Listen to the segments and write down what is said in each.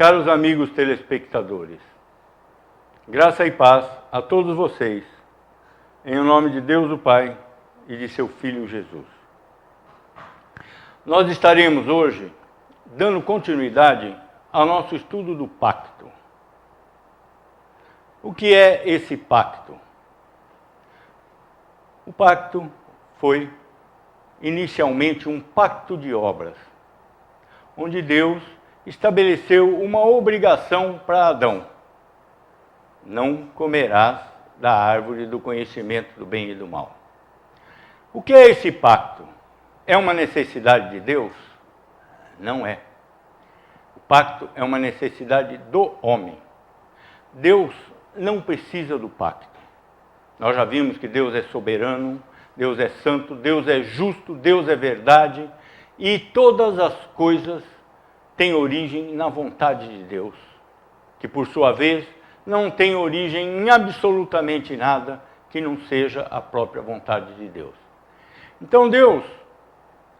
Caros amigos telespectadores, graça e paz a todos vocês, em nome de Deus o Pai e de seu Filho Jesus. Nós estaremos hoje dando continuidade ao nosso estudo do pacto. O que é esse pacto? O pacto foi inicialmente um pacto de obras, onde Deus estabeleceu uma obrigação para Adão: não comerás da árvore do conhecimento do bem e do mal. O que é esse pacto? É uma necessidade de Deus? Não é. O pacto é uma necessidade do homem. Deus não precisa do pacto. Nós já vimos que Deus é soberano, Deus é santo, Deus é justo, Deus é verdade, e todas as coisas têm origem na vontade de Deus, que por sua vez não tem origem em absolutamente nada que não seja a própria vontade de Deus. Então Deus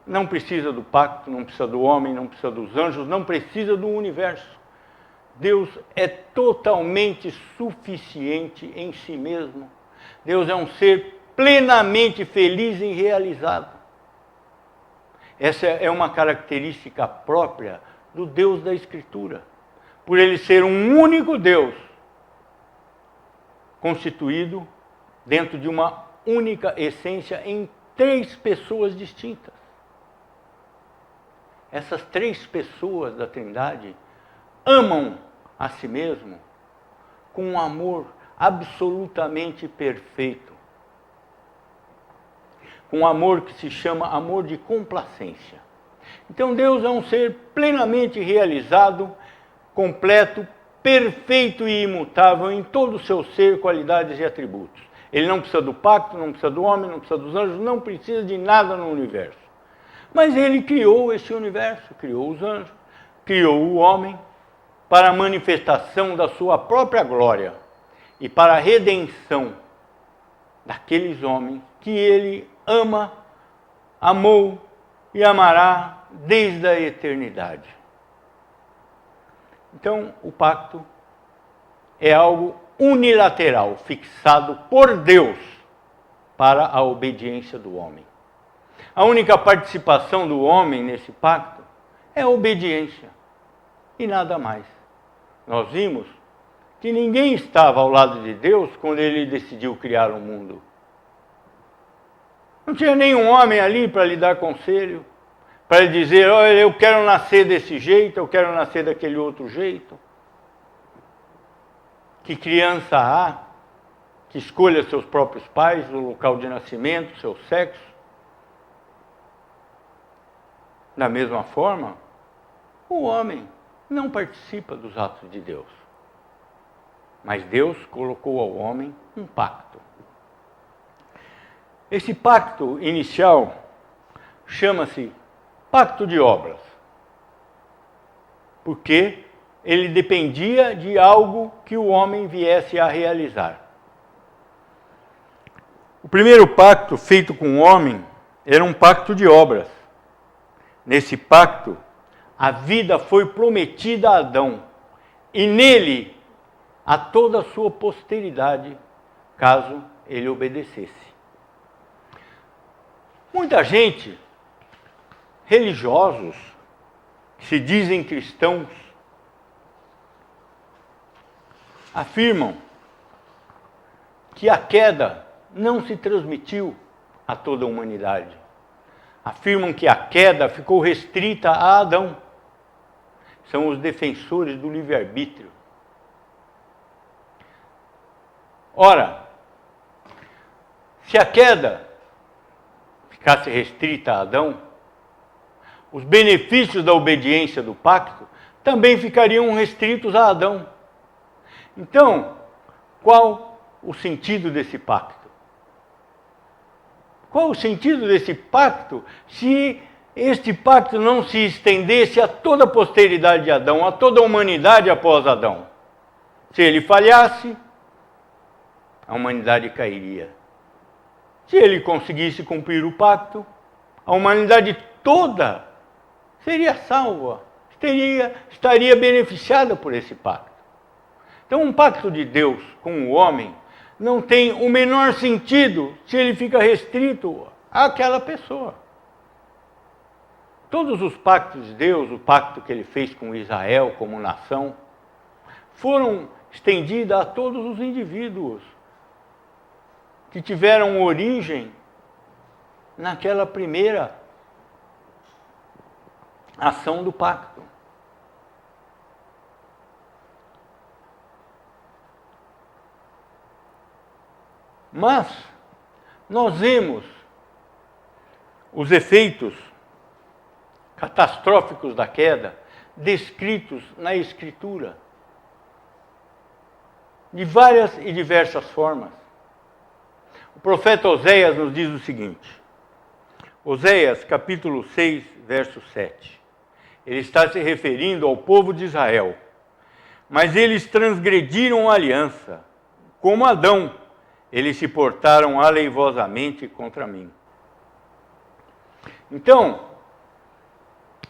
não precisa do pacto, não precisa do homem, não precisa dos anjos, não precisa do universo. Deus é totalmente suficiente em si mesmo. Deus é um ser plenamente feliz e realizado. Essa é uma característica própria do Deus da Escritura. Por ele ser um único Deus, constituído dentro de uma única essência em três pessoas distintas. Essas três pessoas da Trindade amam a si mesmo com um amor absolutamente perfeito. Com um amor que se chama amor de complacência. Então Deus é um ser plenamente realizado, completo, perfeito e imutável em todo o seu ser, qualidades e atributos. Ele não precisa do pacto, não precisa do homem, não precisa dos anjos, não precisa de nada no universo. Mas ele criou esse universo, criou os anjos, criou o homem para a manifestação da sua própria glória e para a redenção daqueles homens que ele ama, amou e amará desde a eternidade. Então, o pacto é algo unilateral, fixado por Deus para a obediência do homem. A única participação do homem nesse pacto é a obediência e nada mais. Nós vimos que ninguém estava ao lado de Deus quando ele decidiu criar o mundo. Não tinha nenhum homem ali para lhe dar conselho, para lhe dizer: olha, eu quero nascer desse jeito, eu quero nascer daquele outro jeito. Que criança há que escolha seus próprios pais, o local de nascimento, seu sexo? Da mesma forma, o homem não participa dos atos de Deus. Mas Deus colocou ao homem um pacto. Esse pacto inicial chama-se pacto de obras, porque ele dependia de algo que o homem viesse a realizar. O primeiro pacto feito com o homem era um pacto de obras. Nesse pacto, a vida foi prometida a Adão, e nele a toda a sua posteridade, caso ele obedecesse. Muita gente, religiosos, que se dizem cristãos, afirmam que a queda não se transmitiu a toda a humanidade. Afirmam que a queda ficou restrita a Adão. São os defensores do livre-arbítrio. Ora, se a queda ficasse restrita a Adão, os benefícios da obediência do pacto também ficariam restritos a Adão. Então, qual o sentido desse pacto? Qual o sentido desse pacto se este pacto não se estendesse a toda a posteridade de Adão, a toda a humanidade após Adão? Se ele falhasse, a humanidade cairia. Se ele conseguisse cumprir o pacto, a humanidade toda seria salva, estaria beneficiada por esse pacto. Então, um pacto de Deus com o homem não tem o menor sentido se ele fica restrito àquela pessoa. Todos os pactos de Deus, o pacto que ele fez com Israel como nação, foram estendidos a todos os indivíduos que tiveram origem naquela primeira ação do pacto. Mas nós vemos os efeitos catastróficos da queda descritos na Escritura de várias e diversas formas. O profeta Oséias nos diz o seguinte, Oséias capítulo 6, verso 7. Ele está se referindo ao povo de Israel. Mas eles transgrediram a aliança, como Adão, eles se portaram aleivosamente contra mim. Então,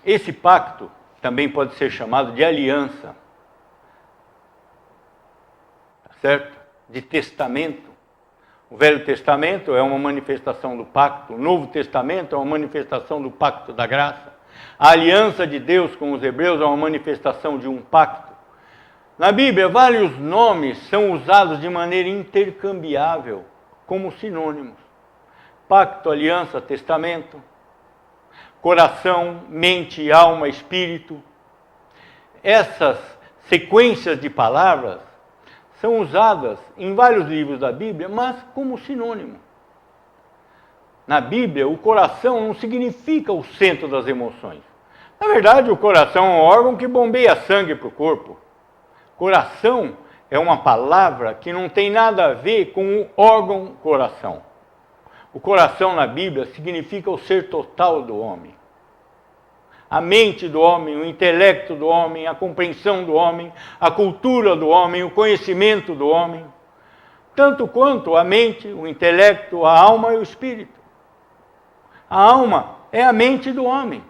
esse pacto também pode ser chamado de aliança, certo? De testamento. O Velho Testamento é uma manifestação do pacto, o Novo Testamento é uma manifestação do pacto da graça. A aliança de Deus com os hebreus é uma manifestação de um pacto. Na Bíblia, vários nomes são usados de maneira intercambiável, como sinônimos. Pacto, aliança, testamento, coração, mente, alma, espírito. Essas sequências de palavras são usadas em vários livros da Bíblia, mas como sinônimo. Na Bíblia, o coração não significa o centro das emoções. Na verdade, o coração é um órgão que bombeia sangue para o corpo. Coração é uma palavra que não tem nada a ver com o órgão coração. O coração na Bíblia significa o ser total do homem. A mente do homem, o intelecto do homem, a compreensão do homem, a cultura do homem, o conhecimento do homem. Tanto quanto a mente, o intelecto, a alma e o espírito. A alma é a mente do homem.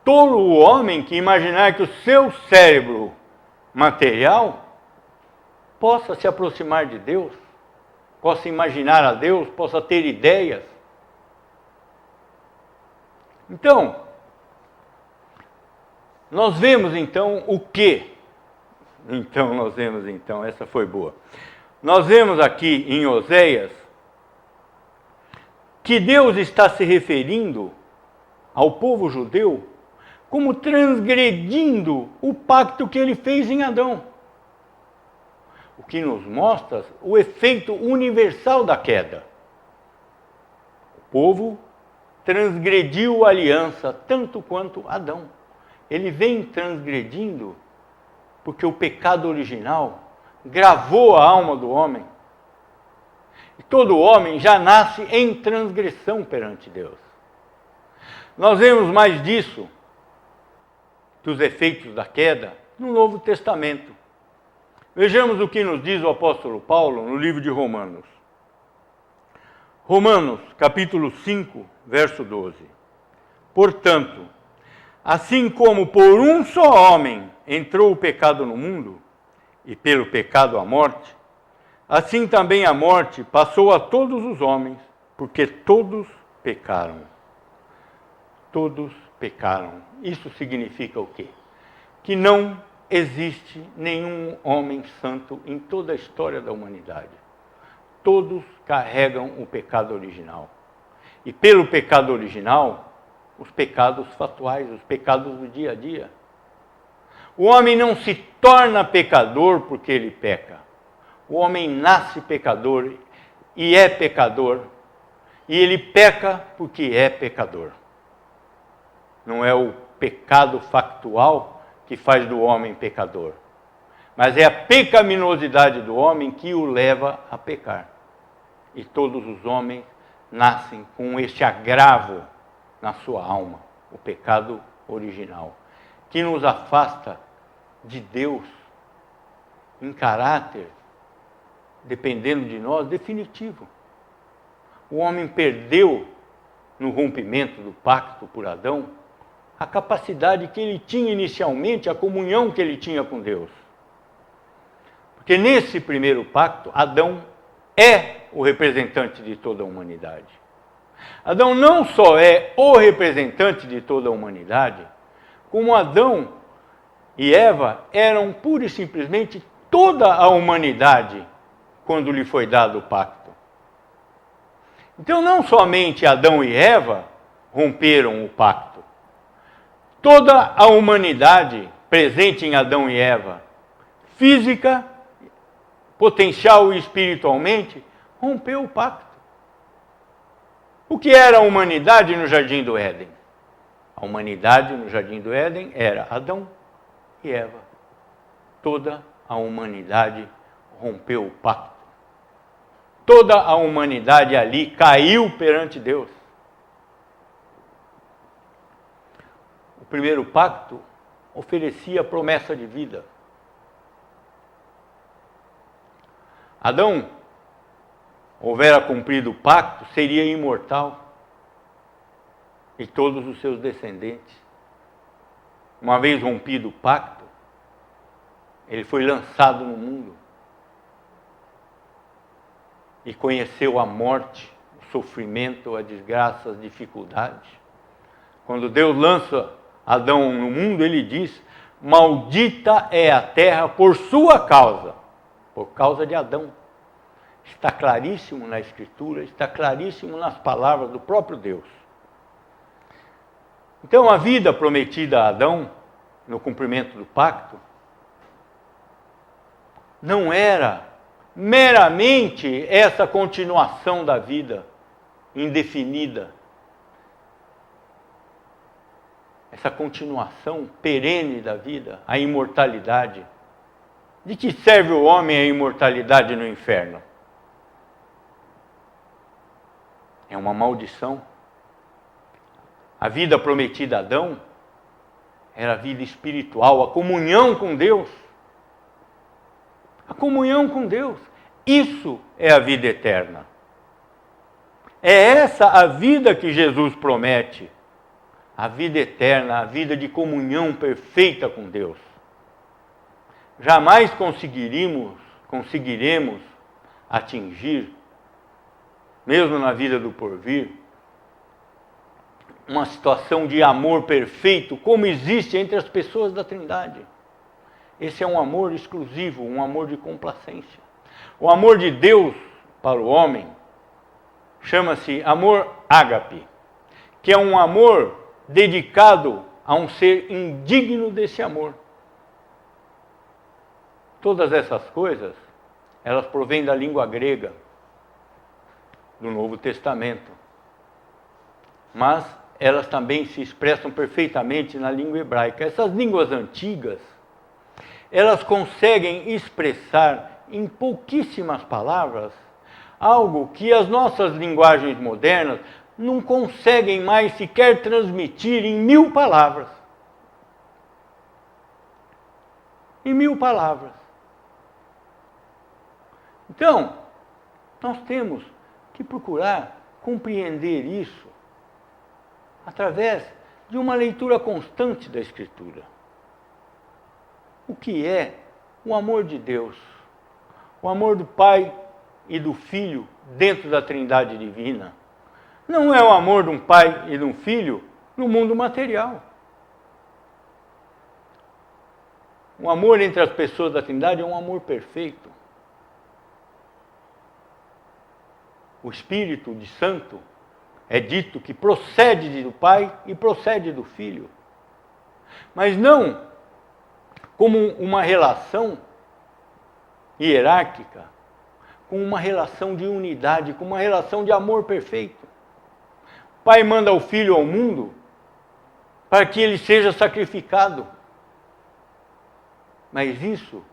Tolo o homem que imaginar que o seu cérebro material possa se aproximar de Deus, possa imaginar a Deus, possa ter ideias. Então, nós vemos então o quê? Essa foi boa. Nós vemos aqui em Oséias que Deus está se referindo ao povo judeu como transgredindo o pacto que ele fez em Adão. O que nos mostra o efeito universal da queda. O povo transgrediu a aliança tanto quanto Adão. Ele vem transgredindo porque o pecado original gravou a alma do homem. E todo homem já nasce em transgressão perante Deus. Nós vemos mais disso, dos efeitos da queda, no Novo Testamento. Vejamos o que nos diz o apóstolo Paulo no livro de Romanos. Romanos, capítulo 5, verso 12. Portanto, assim como por um só homem entrou o pecado no mundo, e pelo pecado a morte, assim também a morte passou a todos os homens, porque todos pecaram. Todos pecaram. Isso significa o quê? Que não existe nenhum homem santo em toda a história da humanidade. Todos carregam o pecado original. E pelo pecado original, os pecados fatuais, os pecados do dia a dia. O homem não se torna pecador porque ele peca. O homem nasce pecador e é pecador. E ele peca porque é pecador. Não é o pecado factual que faz do homem pecador, mas é a pecaminosidade do homem que o leva a pecar. E todos os homens nascem com este agravo na sua alma, o pecado original, que nos afasta de Deus em caráter, dependendo de nós, definitivo. O homem perdeu no rompimento do pacto por Adão a capacidade que ele tinha inicialmente, a comunhão que ele tinha com Deus. Porque nesse primeiro pacto, Adão é o representante de toda a humanidade. Adão não só é o representante de toda a humanidade, como Adão e Eva eram pura e simplesmente toda a humanidade quando lhe foi dado o pacto. Então não somente Adão e Eva romperam o pacto, toda a humanidade presente em Adão e Eva, física, potencial e espiritualmente, rompeu o pacto. O que era a humanidade no Jardim do Éden? A humanidade no Jardim do Éden era Adão e Eva. Toda a humanidade rompeu o pacto. Toda a humanidade ali caiu perante Deus. O primeiro pacto oferecia a promessa de vida. Adão, houvera cumprido o pacto, seria imortal. E todos os seus descendentes. Uma vez rompido o pacto, ele foi lançado no mundo. E conheceu a morte, o sofrimento, a desgraça, as dificuldades. Quando Deus lança Adão no mundo, ele diz: maldita é a terra por sua causa, por causa de Adão. Está claríssimo na Escritura, está claríssimo nas palavras do próprio Deus. Então a vida prometida a Adão, no cumprimento do pacto, não era meramente essa continuação da vida indefinida, essa continuação perene da vida, a imortalidade. De que serve o homem a imortalidade no inferno? É uma maldição. A vida prometida a Adão era a vida espiritual, a comunhão com Deus. A comunhão com Deus. Isso é a vida eterna. É essa a vida que Jesus promete. A vida eterna, a vida de comunhão perfeita com Deus. Jamais conseguiremos atingir, mesmo na vida do porvir, uma situação de amor perfeito como existe entre as pessoas da Trindade. Esse é um amor exclusivo, um amor de complacência. O amor de Deus para o homem chama-se amor ágape, que é um amor dedicado a um ser indigno desse amor. Todas essas coisas, elas provêm da língua grega, do Novo Testamento. Mas elas também se expressam perfeitamente na língua hebraica. Essas línguas antigas, elas conseguem expressar em pouquíssimas palavras algo que as nossas linguagens modernas não conseguem mais sequer transmitir em 1000 palavras. Em 1000 palavras. Então, nós temos que procurar compreender isso através de uma leitura constante da Escritura. O que é o amor de Deus? O amor do Pai e do Filho dentro da Trindade Divina. Não é o amor de um pai e de um filho no mundo material. O amor entre as pessoas da Trindade é um amor perfeito. O Espírito de Santo é dito que procede do Pai e procede do Filho. Mas não como uma relação hierárquica, com uma relação de unidade, com uma relação de amor perfeito. O Pai manda o Filho ao mundo para que ele seja sacrificado. Mas isso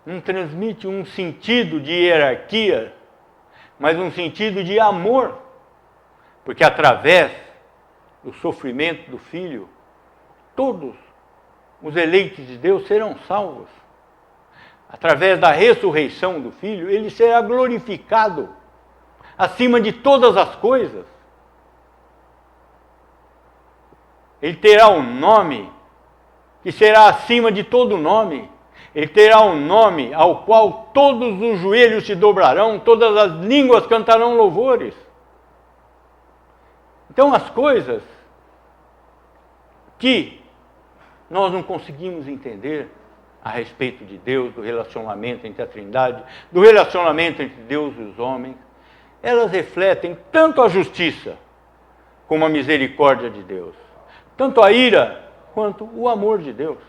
não transmite um sentido de hierarquia, mas um sentido de amor. Porque através do sofrimento do Filho, todos os eleitos de Deus serão salvos. Através da ressurreição do Filho, ele será glorificado acima de todas as coisas. Ele terá um nome que será acima de todo nome. Ele terá um nome ao qual todos os joelhos se dobrarão, todas as línguas cantarão louvores. Então, as coisas que nós não conseguimos entender a respeito de Deus, do relacionamento entre a Trindade, do relacionamento entre Deus e os homens, elas refletem tanto a justiça como a misericórdia de Deus, tanto a ira quanto o amor de Deus.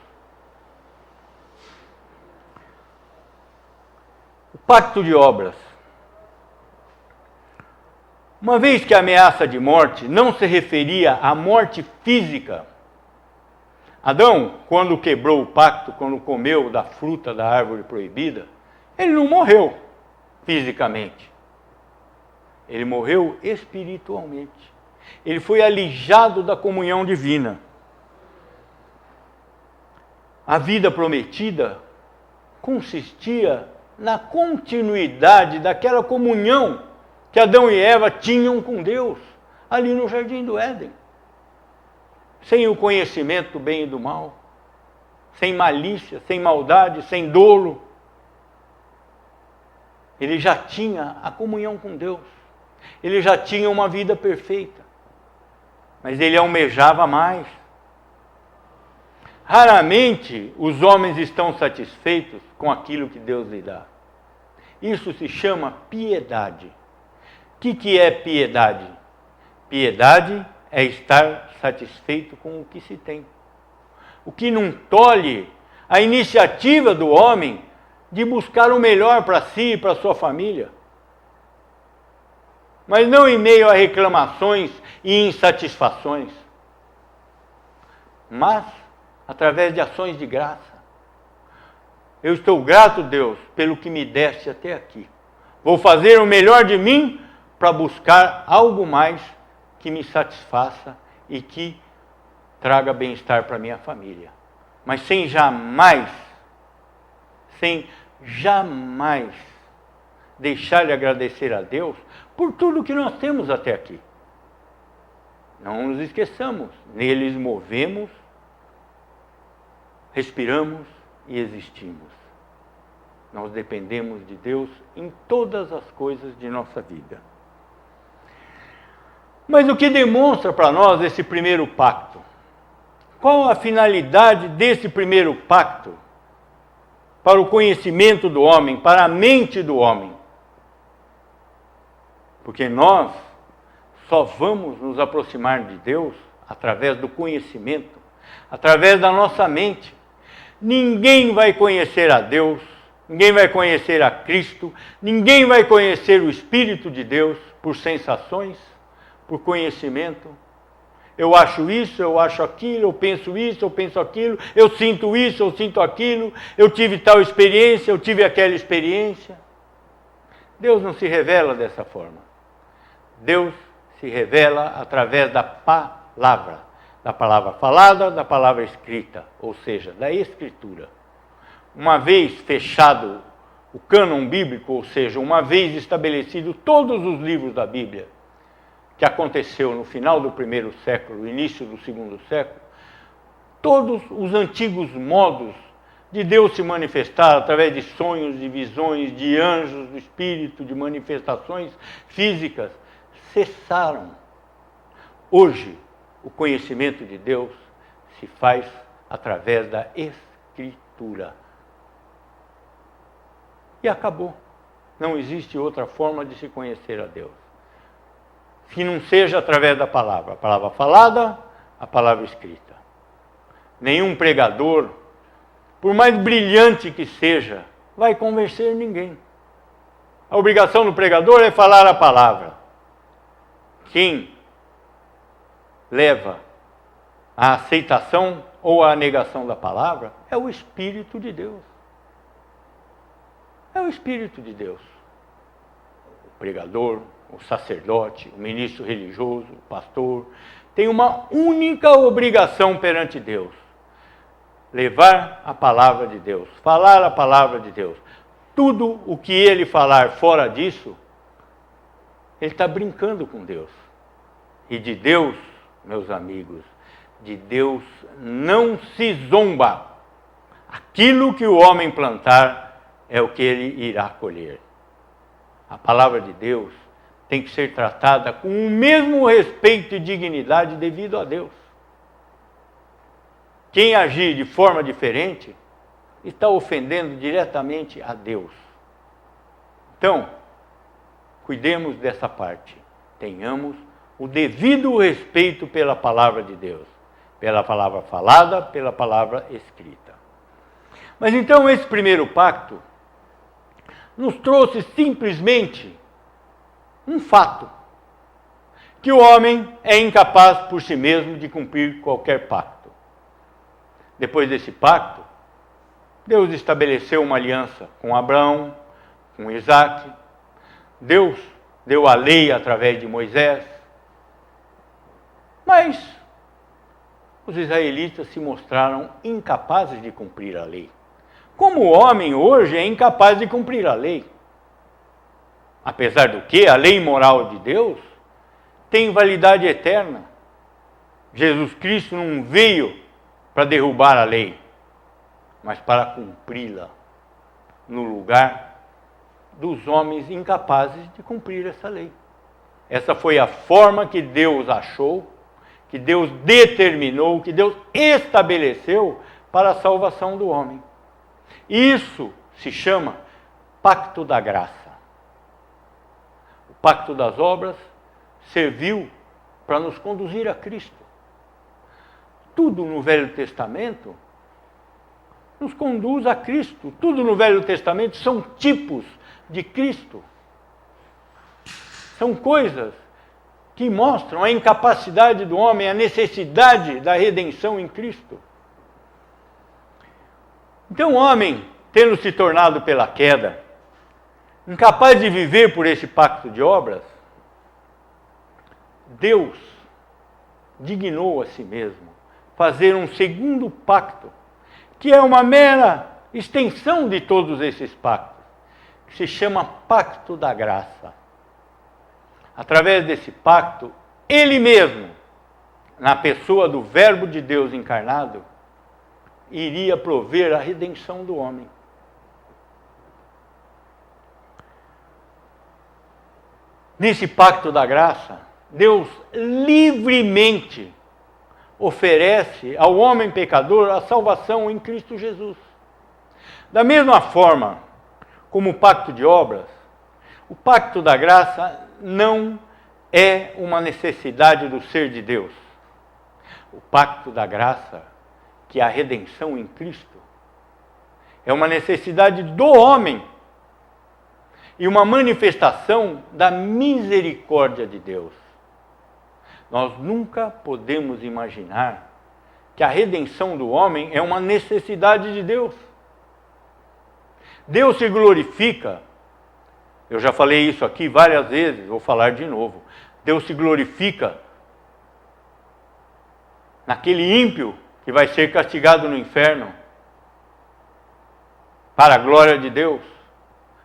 O pacto de obras. Uma vez que a ameaça de morte não se referia à morte física, Adão, quando quebrou o pacto, quando comeu da fruta da árvore proibida, ele não morreu fisicamente. Ele morreu espiritualmente. Ele foi alijado da comunhão divina. A vida prometida consistia na continuidade daquela comunhão que Adão e Eva tinham com Deus, ali no Jardim do Éden. Sem o conhecimento do bem e do mal, sem malícia, sem maldade, sem dolo. Ele já tinha a comunhão com Deus. Ele já tinha uma vida perfeita. Mas ele almejava mais. Raramente os homens estão satisfeitos com aquilo que Deus lhe dá. Isso se chama piedade. O que é piedade? Piedade é estar satisfeito com o que se tem. O que não tolhe a iniciativa do homem de buscar o melhor para si e para sua família. Mas não em meio a reclamações e insatisfações, mas através de ações de graça. Eu estou grato, Deus, pelo que me deste até aqui. Vou fazer o melhor de mim para buscar algo mais que me satisfaça e que traga bem-estar para minha família. Mas sem jamais deixar de agradecer a Deus por tudo que nós temos até aqui. Não nos esqueçamos, neles movemos, respiramos e existimos. Nós dependemos de Deus em todas as coisas de nossa vida. Mas o que demonstra para nós esse primeiro pacto? Qual a finalidade desse primeiro pacto para o conhecimento do homem, para a mente do homem? Porque nós só vamos nos aproximar de Deus através do conhecimento, através da nossa mente. Ninguém vai conhecer a Deus, ninguém vai conhecer a Cristo, ninguém vai conhecer o Espírito de Deus por sensações, por conhecimento. Eu acho isso, eu acho aquilo, eu penso isso, eu penso aquilo, eu sinto isso, eu sinto aquilo, eu tive tal experiência, eu tive aquela experiência. Deus não se revela dessa forma. Deus se revela através da palavra falada, da palavra escrita, ou seja, da Escritura. Uma vez fechado o cânon bíblico, ou seja, uma vez estabelecido todos os livros da Bíblia, que aconteceu no final do primeiro século, início do segundo século, todos os antigos modos de Deus se manifestar através de sonhos, de visões, de anjos, do Espírito, de manifestações físicas, cessaram. Hoje, o conhecimento de Deus se faz através da Escritura. E acabou. Não existe outra forma de se conhecer a Deus que não seja através da palavra. A palavra falada, a palavra escrita. Nenhum pregador, por mais brilhante que seja, vai convencer ninguém. A obrigação do pregador é falar a palavra. Quem leva a aceitação ou a negação da palavra é o Espírito de Deus. É o Espírito de Deus. O pregador, o sacerdote, o ministro religioso, o pastor, tem uma única obrigação perante Deus: levar a palavra de Deus, falar a palavra de Deus. Tudo o que ele falar fora disso, ele está brincando com Deus. E de Deus, meus amigos, De Deus não se zomba. Aquilo que o homem plantar é o que ele irá colher. A palavra de Deus tem que ser tratada com o mesmo respeito e dignidade devido a Deus. Quem agir de forma diferente está ofendendo diretamente a Deus. Então, cuidemos dessa parte. Tenhamos o devido respeito pela palavra de Deus, pela palavra falada, pela palavra escrita. Mas então esse primeiro pacto nos trouxe simplesmente um fato, que o homem é incapaz por si mesmo de cumprir qualquer pacto. Depois desse pacto, Deus estabeleceu uma aliança com Abraão, com Isaac. Deus deu a lei através de Moisés. Mas os israelitas se mostraram incapazes de cumprir a lei. Como o homem hoje é incapaz de cumprir a lei. Apesar do que, a lei moral de Deus tem validade eterna. Jesus Cristo não veio para derrubar a lei, mas para cumpri-la no lugar dos homens incapazes de cumprir essa lei. Essa foi a forma que Deus achou, que Deus determinou, que Deus estabeleceu para a salvação do homem. Isso se chama pacto da graça. O pacto das obras serviu para nos conduzir a Cristo. Tudo no Velho Testamento nos conduz a Cristo. Tudo no Velho Testamento são tipos de Cristo. São coisas que mostram a incapacidade do homem, a necessidade da redenção em Cristo. Então o homem, tendo se tornado pela queda, incapaz de viver por esse pacto de obras, Deus dignou a si mesmo fazer um segundo pacto, que é uma mera extensão de todos esses pactos, que se chama pacto da graça. Através desse pacto, Ele mesmo, na pessoa do Verbo de Deus encarnado, iria prover a redenção do homem. Nesse pacto da graça, Deus livremente oferece ao homem pecador a salvação em Cristo Jesus. Da mesma forma como o pacto de obras, o pacto da graça não é uma necessidade do ser de Deus. O pacto da graça, que é a redenção em Cristo, é uma necessidade do homem e uma manifestação da misericórdia de Deus. Nós nunca podemos imaginar que a redenção do homem é uma necessidade de Deus. Deus se glorifica, eu já falei isso aqui várias vezes, vou falar de novo. Deus se glorifica naquele ímpio que vai ser castigado no inferno, para a glória de Deus.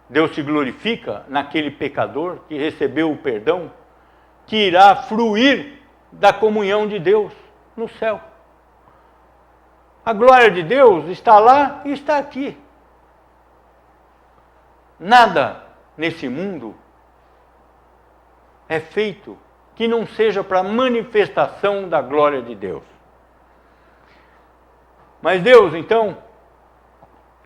Deus se glorifica naquele pecador que recebeu o perdão, que irá fruir da comunhão de Deus no céu. A glória de Deus está lá e está aqui. Nada nesse mundo é feito que não seja para manifestação da glória de Deus. Mas Deus, então,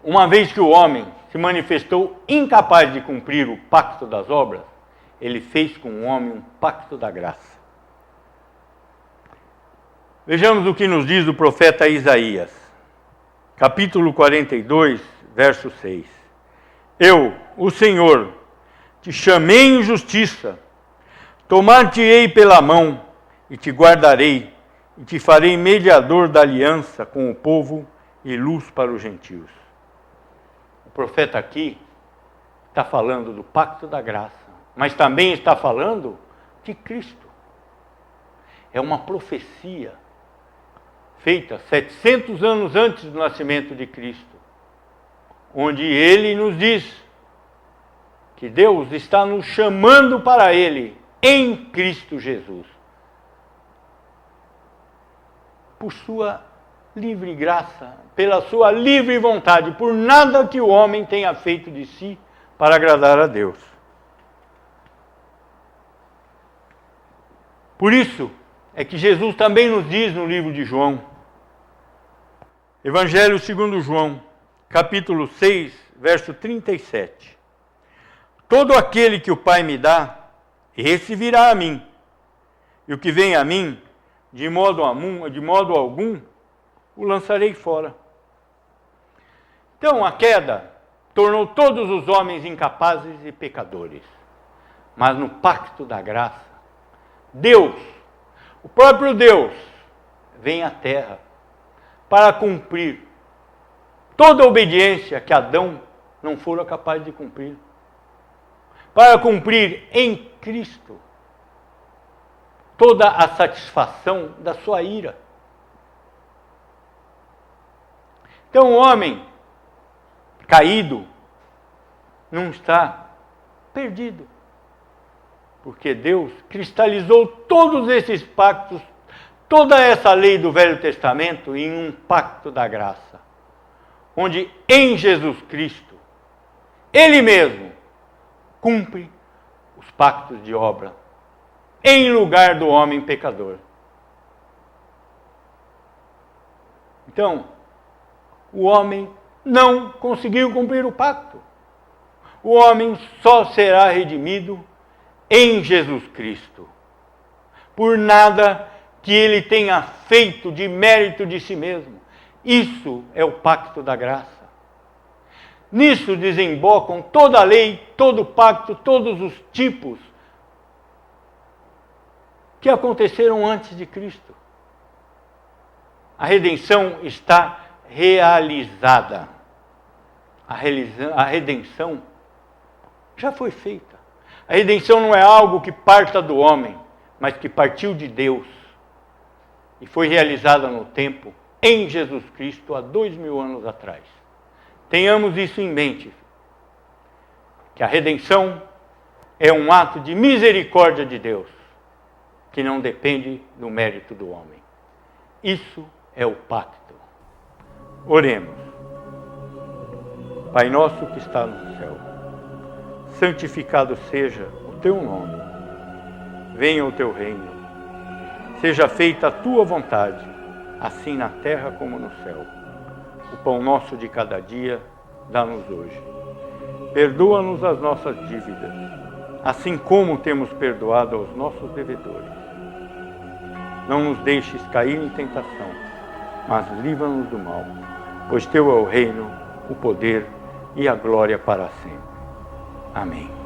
uma vez que o homem se manifestou incapaz de cumprir o pacto das obras, Ele fez com o homem um pacto da graça. Vejamos o que nos diz o profeta Isaías, capítulo 42, verso 6. Eu, o Senhor, te chamei em justiça, tomar-te-ei pela mão e te guardarei, e te farei mediador da aliança com o povo e luz para os gentios. O profeta aqui está falando do pacto da graça, mas também está falando de Cristo. É uma profecia feita 700 anos antes do nascimento de Cristo, onde Ele nos diz que Deus está nos chamando para Ele em Cristo Jesus. por sua livre graça, pela sua livre vontade, por nada que o homem tenha feito de si para agradar a Deus. Por isso é que Jesus também nos diz no livro de João, Evangelho segundo João, capítulo 6, verso 37. Todo aquele que o Pai me dá, esse virá a mim. E o que vem a mim, de modo algum, o lançarei fora. Então a queda tornou todos os homens incapazes e pecadores. Mas no pacto da graça, Deus, o próprio Deus, vem à terra para cumprir toda a obediência que Adão não fora capaz de cumprir. Para cumprir em Cristo toda a satisfação da sua ira. Então o homem caído não está perdido, porque Deus cristalizou todos esses pactos, toda essa lei do Velho Testamento em um pacto da graça, onde em Jesus Cristo, Ele mesmo cumpre os pactos de obra, em lugar do homem pecador. Então, o homem não conseguiu cumprir o pacto. O homem só será redimido em Jesus Cristo, por nada que ele tenha feito de mérito de si mesmo. Isso é o pacto da graça. Nisso desembocam toda a lei, todo o pacto, todos os tipos que aconteceram antes de Cristo. A redenção está realizada. A redenção já foi feita. A redenção não é algo que parta do homem, mas que partiu de Deus e foi realizada no tempo, em Jesus Cristo, há 2000 anos atrás. Tenhamos isso em mente, que a redenção é um ato de misericórdia de Deus, que não depende do mérito do homem. Isso é o pacto. Oremos. Pai nosso que está no céu, santificado seja o teu nome. Venha o teu reino. Seja feita a tua vontade, assim na terra como no céu. O pão nosso de cada dia, dá-nos hoje. Perdoa-nos as nossas dívidas, assim como temos perdoado aos nossos devedores. Não nos deixes cair em tentação, mas livra-nos do mal, pois teu é o reino, o poder e a glória para sempre. Amém.